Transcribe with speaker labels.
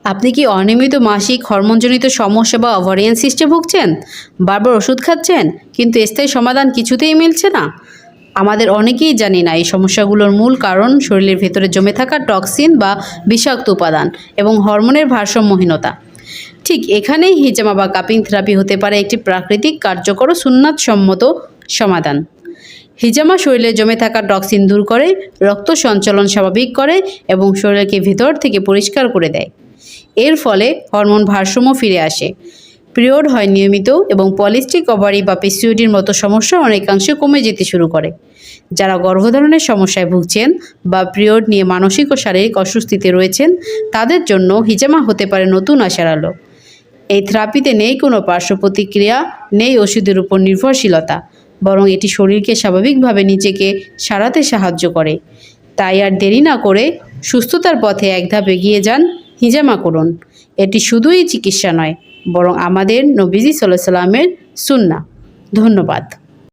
Speaker 1: আপনি কি অনিয়মিত মাসিক হরমোনজনিত সমস্যা বা ওভারিয়ান সিস্টে ভুগছেন? বারবার ওষুধ খাচ্ছেন, কিন্তু স্থায়ী সমাধান কিছুতেই মিলছে না? আমাদের অনেকেই জানি না এই সমস্যাগুলোর মূল কারণ শরীরের ভেতরে জমে থাকা টক্সিন বা বিষাক্ত উপাদান এবং হরমোনের ভারসাম্যহীনতা। ঠিক এখানেই হিজামা বা কাপিং থেরাপি হতে পারে একটি প্রাকৃতিক, কার্যকর ও সুন্নাতসম্মত সমাধান। হিজামা শরীরে জমে থাকা টক্সিন দূর করে, রক্ত সঞ্চালন স্বাভাবিক করে এবং শরীরকে ভিতর থেকে পরিষ্কার করে দেয়। এর ফলে হরমোন ভারসাম্য ফিরে আসে, পিরিয়ড হয় নিয়মিত এবং পলিস্টিক ওভারি বা পিসিওডির মতো সমস্যা অনেকাংশে কমে যেতে শুরু করে। যারা গর্ভধারণের সমস্যায় ভুগছেন বা পিরিয়ড নিয়ে মানসিক ও শারীরিক অস্বস্তিতে রয়েছেন, তাদের জন্য হিজামা হতে পারে নতুন আশার আলো। এই থেরাপিতে নেই কোনো পার্শ্ব প্রতিক্রিয়া, নেই ওষুধের উপর নির্ভরশীলতা, বরং এটি শরীরকে স্বাভাবিকভাবে নিজেকে সারাতে সাহায্য করে। তাই আর দেরি না করে সুস্থতার পথে এক ধাপ এগিয়ে যান, হিজামা করুন। এটি শুধুই চিকিৎসা নয়, বরং আমাদের নবীজি সাল্লাল্লাহু আলাইহি ওয়াসাল্লামের সুন্নাহ। ধন্যবাদ।